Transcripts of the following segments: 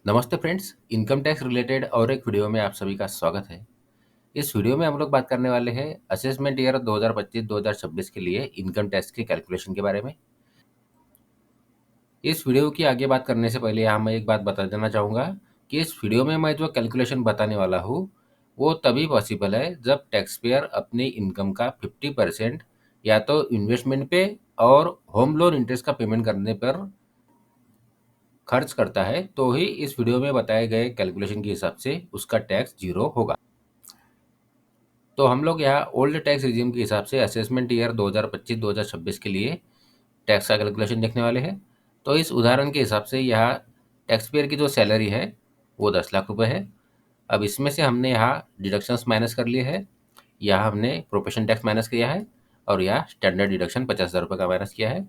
नमस्ते friends, income tax related और एक वीडियो में आप सभी का स्वागत है। इस वीडियो में हम लोग बात करने वाले हैं असेसमेंट ईयर 2025-2026 के लिए इनकम टैक्स की कैलकुलेशन के बारे में। इस वीडियो की आगे बात करने से पहले यहाँ मैं एक बात बता देना चाहूँगा कि इस वीडियो में मैं जो कैलकुलेशन बताने वाला हूँ वो तभी पॉसिबल है जब टैक्स पेयर अपनी इनकम का 50% या तो इन्वेस्टमेंट पे और होम लोन इंटरेस्ट का पेमेंट करने पर खर्च करता है, तो ही इस वीडियो में बताए गए कैलकुलेशन के हिसाब से उसका टैक्स जीरो होगा। तो हम लोग यहाँ ओल्ड टैक्स रिजीम के हिसाब से असेसमेंट ईयर 2025-2026 के लिए टैक्स का कैलकुलेशन देखने वाले हैं। तो इस उदाहरण के हिसाब से यहाँ टैक्स पेयर की जो सैलरी है वो 10 लाख रुपए है। अब इसमें से हमने यहाँ डिडक्शंस माइनस कर लिए हैं। यहाँ हमने प्रोफेशन टैक्स माइनस किया है और यहाँ स्टैंडर्ड डिडक्शन 50,000 रुपये का माइनस किया है।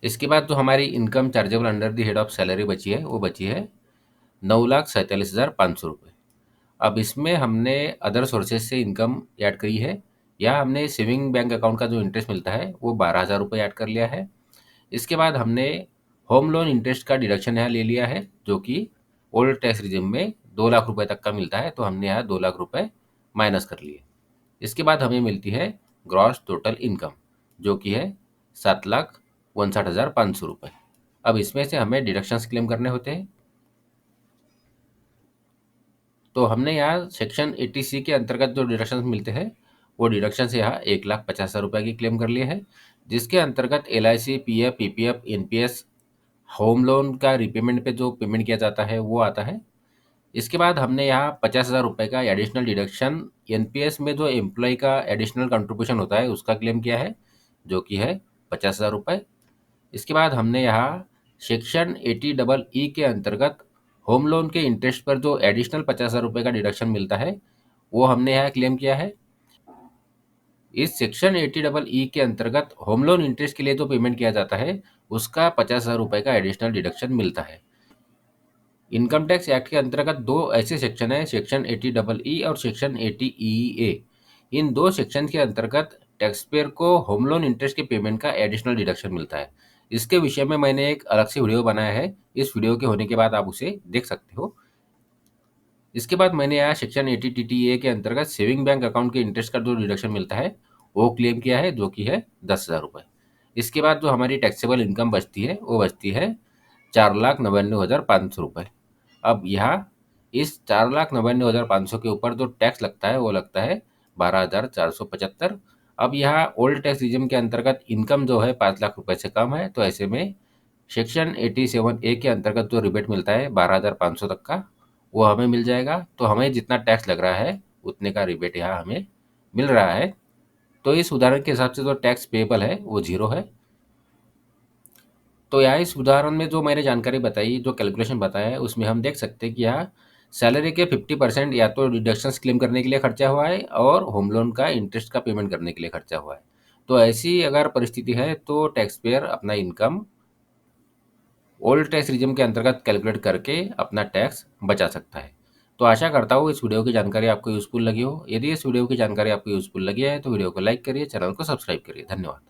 इसके बाद जो हमारी income chargeable under the head of salary बची है वो बची है 9,47,500 रुपये। अब इसमें हमने अदर सोर्सेज से इनकम ऐड करी है। या हमने सेविंग बैंक अकाउंट का जो इंटरेस्ट मिलता है वो 12,000 रुपये ऐड कर लिया है। इसके बाद हमने होम लोन इंटरेस्ट का डिडक्शन यहाँ ले लिया है जो कि ओल्ड टैक्स रिजिम में 2 लाख रुपए तक का मिलता है, तो हमने यहाँ 2 लाख रुपए माइनस कर लिए। इसके बाद हमें मिलती है ग्रॉस टोटल इनकम जो कि है 7,59,500 रुपये। अब इसमें से हमें डिडक्शंस क्लेम करने होते हैं। तो हमने यहाँ सेक्शन 80C के अंतर्गत जो डिडक्शंस मिलते हैं वो डिडक्शंस यहाँ 1,50,000 रुपये की क्लेम कर लिए हैं, जिसके अंतर्गत LIC, PF, PPF, NPS, home loan का रिपेमेंट पे जो पेमेंट किया जाता है वो आता है। इसके बाद हमने यहाँ 50,000 रुपये का एडिशनल डिडक्शन NPS में जो एम्प्लॉय का एडिशनल कंट्रीब्यूशन होता है उसका क्लेम किया है जो कि है 50,000 रुपये। इसके बाद हमने यहाँ सेक्शन 80EE के अंतर्गत होम लोन के इंटरेस्ट पर जो एडिशनल 50,000 रुपये का डिडक्शन मिलता है वो हमने यहाँ क्लेम किया है। इस सेक्शन 80EE के अंतर्गत होम लोन इंटरेस्ट के लिए जो पेमेंट किया जाता है उसका 50,000 रुपये का एडिशनल डिडक्शन मिलता है। इनकम टैक्स एक्ट के अंतर्गत दो ऐसे सेक्शन है, सेक्शन 80EE और सेक्शन 80EA। इन दो सेक्शन के अंतर्गत टैक्स पेयर को होम लोन इंटरेस्ट के पेमेंट का एडिशनल डिडक्शन मिलता है। इसके विषय में मैंने एक अलग से वीडियो बनाया है, इस वीडियो के होने के बाद आप उसे देख सकते हो। इसके बाद मैंने यहाँ सेक्शन 80TTA के अंतर्गत सेविंग बैंक अकाउंट के इंटरेस्ट का जो डिडक्शन मिलता है वो क्लेम किया है जो कि है 10,000 रुपये। इसके बाद जो हमारी टैक्सेबल इनकम बचती है वो बचती है 4,99,500 रुपये। अब यहाँ इस 4,99,500 के ऊपर जो टैक्स लगता है वो लगता है 12,475। अब यहाँ ओल्ड टैक्स रिजिम के अंतर्गत इनकम जो है 5 लाख रुपए से कम है, तो ऐसे में सेक्शन 87A के अंतर्गत जो रिबेट मिलता है 12,500 तक का वो हमें मिल जाएगा। तो हमें जितना टैक्स लग रहा है उतने का रिबेट यहाँ हमें मिल रहा है। तो इस उदाहरण के हिसाब से जो टैक्स पेएबल है वो जीरो है। तो यहाँ इस उदाहरण में जो मैंने जानकारी बताई, जो कैलकुलेशन बताया है, उसमें हम देख सकते हैं कि यहाँ सैलरी के 50% या तो डिडक्शंस क्लेम करने के लिए खर्चा हुआ है और होम लोन का इंटरेस्ट का पेमेंट करने के लिए खर्चा हुआ है। तो ऐसी अगर परिस्थिति है तो टैक्स पेयर अपना इनकम ओल्ड टैक्स रिजिम के अंतर्गत कैलकुलेट करके अपना टैक्स बचा सकता है। तो आशा करता हूँ इस वीडियो की जानकारी आपको यूजफुल लगी हो। यदि इस वीडियो की जानकारी आपको यूजफुल लगी है तो वीडियो को लाइक करिए, चैनल को सब्सक्राइब करिए। धन्यवाद।